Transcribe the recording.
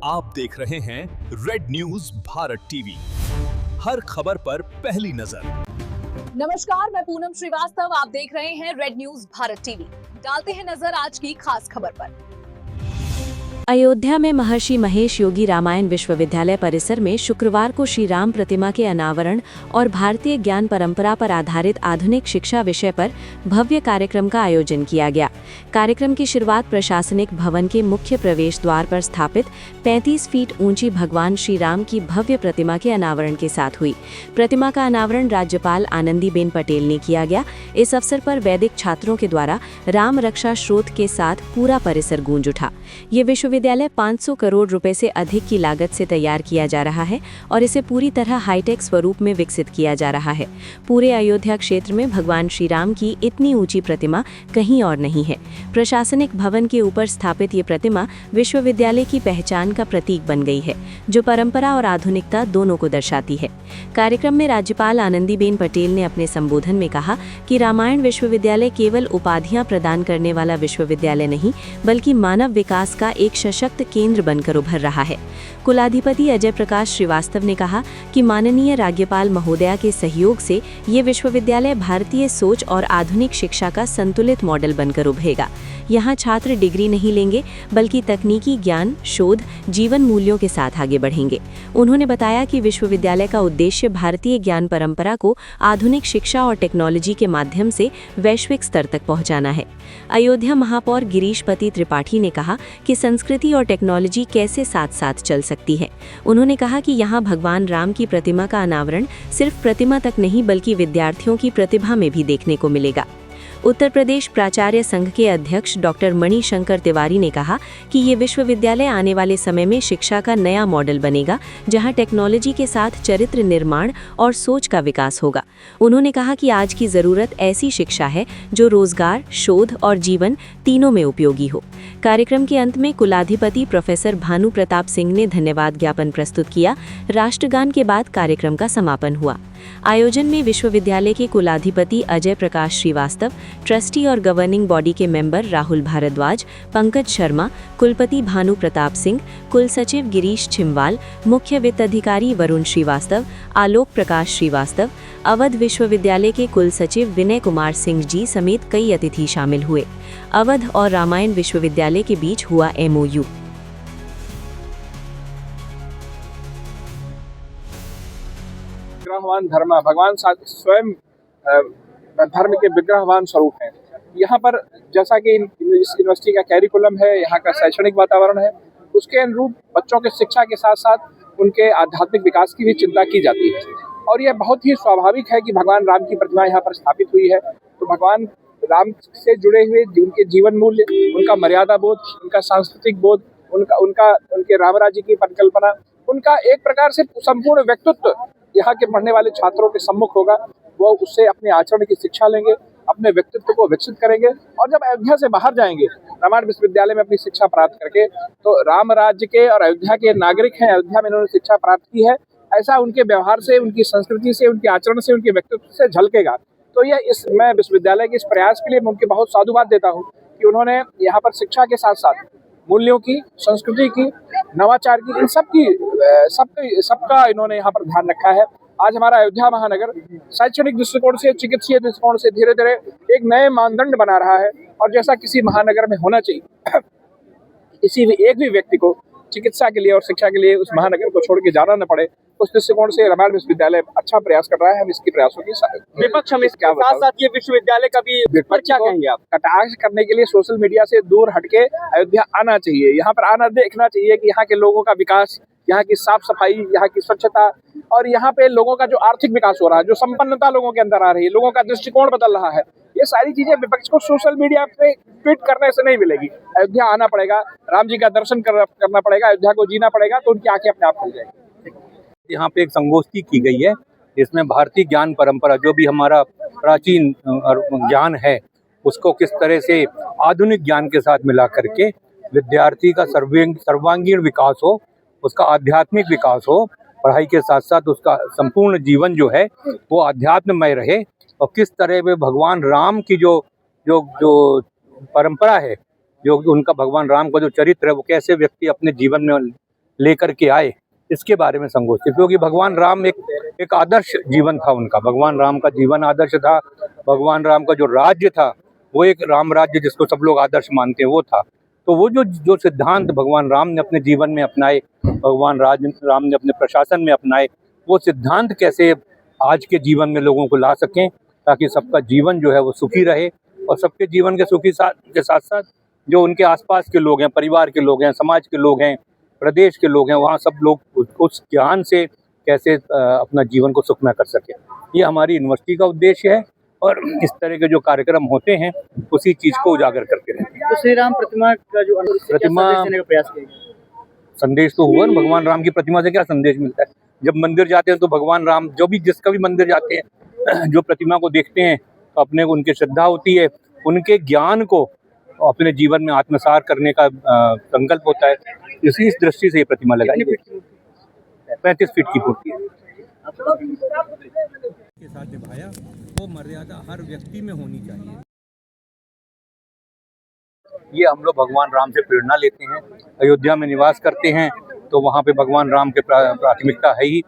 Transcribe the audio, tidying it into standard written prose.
आप देख रहे हैं रेड न्यूज भारत टीवी, हर खबर पर पहली नजर। नमस्कार, मैं पूनम श्रीवास्तव। आप देख रहे हैं रेड न्यूज भारत टीवी। डालते हैं नजर आज की खास खबर पर। अयोध्या में महर्षि महेश योगी रामायण विश्वविद्यालय परिसर में शुक्रवार को श्री राम प्रतिमा के अनावरण और भारतीय ज्ञान परंपरा पर आधारित आधुनिक शिक्षा विषय पर भव्य कार्यक्रम का आयोजन किया गया। कार्यक्रम की शुरुआत प्रशासनिक भवन के मुख्य प्रवेश द्वार पर स्थापित 35 फीट ऊंची भगवान श्री राम की भव्य प्रतिमा के अनावरण के साथ हुई। प्रतिमा का अनावरण राज्यपाल आनंदीबेन पटेल ने किया गया। इस अवसर पर वैदिक छात्रों के द्वारा राम रक्षा स्रोत के साथ पूरा परिसर गूंज उठा। ये विश्वविद्यालय 500 करोड़ रुपए से अधिक की लागत से तैयार किया जा रहा है और इसे पूरी तरह हाईटेक स्वरूप में विकसित किया जा रहा है। पूरे अयोध्या क्षेत्र में भगवान श्री राम की इतनी ऊंची प्रतिमा कहीं और नहीं है। प्रशासनिक भवन के ऊपर स्थापित ये प्रतिमा विश्वविद्यालय की पहचान का प्रतीक बन गई है, जो परंपरा और आधुनिकता दोनों को दर्शाती है। कार्यक्रम में राज्यपाल आनंदीबेन पटेल ने अपने संबोधन में कहा कि रामायण विश्वविद्यालय केवल उपाधियां प्रदान करने वाला विश्वविद्यालय नहीं, बल्कि मानव विकास का एक सशक्त केंद्र बनकर उभर रहा है। कुलाधिपति अजय प्रकाश श्रीवास्तव ने कहा कि माननीय राज्यपाल महोदया के सहयोग से ये विश्वविद्यालय भारतीय सोच और आधुनिक शिक्षा का संतुलित मॉडल बनकर उभरेगा। यहाँ छात्र डिग्री नहीं लेंगे, बल्कि तकनीकी ज्ञान, शोध, जीवन मूल्यों के साथ आगे बढ़ेंगे। उन्होंने बताया कि विश्वविद्यालय का उद्देश्य भारतीय ज्ञान परंपरा को आधुनिक शिक्षा और टेक्नोलॉजी के माध्यम से वैश्विक स्तर तक पहुंचाना है। अयोध्या महापौर गिरीशपति त्रिपाठी ने कहा कि संस्कृति और टेक्नोलॉजी कैसे साथ साथ चल सकती है। उन्होंने कहा कि यहाँ भगवान राम की प्रतिमा का अनावरण सिर्फ प्रतिमा तक नहीं, बल्कि विद्यार्थियों की प्रतिभा में भी देखने को मिलेगा। उत्तर प्रदेश प्राचार्य संघ के अध्यक्ष डॉक्टर मणिशंकर तिवारी ने कहा कि ये विश्वविद्यालय आने वाले समय में शिक्षा का नया मॉडल बनेगा, जहां टेक्नोलॉजी के साथ चरित्र निर्माण और सोच का विकास होगा। उन्होंने कहा कि आज की ज़रूरत ऐसी शिक्षा है जो रोजगार, शोध और जीवन तीनों में उपयोगी हो। कार्यक्रम के अंत में कुलाधिपति प्रोफेसर भानु प्रताप सिंह ने धन्यवाद ज्ञापन प्रस्तुत किया। राष्ट्रगान के बाद कार्यक्रम का समापन हुआ। आयोजन में विश्वविद्यालय के कुलाधिपति अजय प्रकाश श्रीवास्तव, ट्रस्टी और गवर्निंग बॉडी के मेंबर राहुल भारद्वाज, पंकज शर्मा, कुलपति भानु प्रताप सिंह, कुल सचिव गिरीश छिमवाल, मुख्य वित्त अधिकारी वरुण श्रीवास्तव, आलोक प्रकाश श्रीवास्तव, अवध विश्वविद्यालय के कुल सचिव विनय कुमार सिंह जी समेत कई अतिथि शामिल हुए। अवध और रामायण विश्वविद्यालय के बीच हुआ MOU। विग्रहवान धर्म, भगवान स्वयं धर्म के विग्रहवान स्वरूप हैं। यहाँ पर जैसा कि इस यूनिवर्सिटी का कैरिकुलम है, यहाँ का शैक्षणिक वातावरण है, उसके अनुरूप बच्चों के शिक्षा के साथ साथ उनके आध्यात्मिक विकास की भी चिंता की जाती है। और यह बहुत ही स्वाभाविक है कि भगवान राम की प्रतिमा यहाँ पर स्थापित हुई है, तो भगवान राम से जुड़े हुए उनके जीवन मूल्य, उनका मर्यादा बोध, उनका सांस्कृतिक बोध, उनके राम राज्य की परिकल्पना, उनका एक प्रकार से संपूर्ण व्यक्तित्व यहाँ के पढ़ने वाले छात्रों के सम्मुख होगा। वो उससे अपने आचरण की शिक्षा लेंगे, अपने व्यक्तित्व को विकसित करेंगे और जब अयोध्या से बाहर जाएंगे रामायण विश्वविद्यालय में अपनी शिक्षा प्राप्त करके, तो राम राज्य के और अयोध्या के नागरिक हैं, अयोध्या में इन्होंने शिक्षा प्राप्त की है, ऐसा उनके व्यवहार से, उनकी संस्कृति से, उनके आचरण से, उनके व्यक्तित्व से झलकेगा। तो मैं विश्वविद्यालय के इस प्रयास के लिए मैं उनके बहुत साधुवाद देता हूँ कि उन्होंने यहाँ पर शिक्षा के साथ साथ मूल्यों की, संस्कृति की, नवाचार की, इन सबका इन्होंने यहाँ पर ध्यान रखा है। आज हमारा अयोध्या महानगर शैक्षणिक दृष्टिकोण से, चिकित्सीय दृष्टिकोण से धीरे धीरे एक नए मानदंड बना रहा है। और जैसा किसी महानगर में होना चाहिए, एक भी व्यक्ति को चिकित्सा के लिए और शिक्षा के लिए उस महानगर को छोड़ के जाना न पड़े, उस दृष्टिकोण से रामायण विश्वविद्यालय अच्छा प्रयास कर रहा है। हम इसकी प्रयासों की विपक्ष हम इसके साथ साथ ये विश्वविद्यालय का भी क्या कहेंगे आप? कटाक्ष करने के लिए सोशल मीडिया से दूर हटके अयोध्या आना चाहिए, यहाँ पर आना, देखना चाहिए कि यहाँ के लोगों का विकास, यहाँ की साफ सफाई, यहाँ की स्वच्छता और यहाँ पे लोगों का जो आर्थिक विकास हो रहा है, जो संपन्नता लोगों के अंदर आ रही है, लोगों का दृष्टिकोण बदल रहा है, ये सारी चीजें विपक्ष को सोशल मीडिया पे ट्वीट करने से नहीं मिलेगी। अयोध्या आना पड़ेगा, राम जी का दर्शन करना पड़ेगा, अयोध्या को जीना पड़ेगा, तो उनकी आंखें अपने आप खुल जाएगी। यहाँ पे एक संगोष्ठी की गई है, इसमें भारतीय ज्ञान परंपरा, जो भी हमारा प्राचीन ज्ञान है, उसको किस तरह से आधुनिक ज्ञान के साथ मिला करके विद्यार्थी का सर्वांगीण विकास हो, उसका आध्यात्मिक विकास हो, पढ़ाई के साथ साथ उसका संपूर्ण जीवन जो है वो आध्यात्ममय रहे, और किस तरह में भगवान राम की जो जो जो परंपरा है, जो उनका भगवान राम का जो चरित्र है, वो कैसे व्यक्ति अपने जीवन में लेकर के आए, इसके बारे में संगोष्ठी। क्योंकि भगवान राम एक आदर्श जीवन था उनका, भगवान राम का जीवन आदर्श था, भगवान राम का जो राज्य था वो एक राम राज्य जिसको सब लोग आदर्श मानते हैं वो था। तो वो जो सिद्धांत भगवान राम ने अपने जीवन में अपनाए, भगवान राम ने अपने प्रशासन में अपनाए, वो सिद्धांत कैसे आज के जीवन में लोगों को ला सकें ताकि सबका जीवन जो है वो सुखी रहे, और सबके जीवन के सुखी के साथ साथ जो उनके आसपास के लोग हैं, परिवार के लोग हैं, समाज के लोग हैं, प्रदेश के लोग हैं, वहाँ सब लोग उस ज्ञान से कैसे अपना जीवन को सुखमय कर सकें। ये हमारी यूनिवर्सिटी का उद्देश्य है और इस तरह के जो कार्यक्रम होते हैं उसी चीज़ को उजागर करते रहते हैं। तो श्री राम प्रतिमा का जो प्रतिमा देने का प्रयास किया गया? संदेश तो हुआ ना, भगवान राम की प्रतिमा से क्या संदेश मिलता है? जब मंदिर जाते हैं तो भगवान राम, जो भी जिसका भी मंदिर जाते हैं, जो प्रतिमा को देखते हैं तो अपने को उनकी श्रद्धा होती है, उनके ज्ञान को अपने जीवन में आत्मसात करने का संकल्प होता है। इसी दृष्टि से ये प्रतिमा लगाई गई। 35 फीट की मूर्ति है। के साथ निभाया वो मर्यादा हर व्यक्ति में होनी चाहिए। ये हम लोग भगवान राम से प्रेरणा लेते हैं। अयोध्या में निवास करते हैं तो वहाँ पे भगवान राम के प्राथमिकता है ही।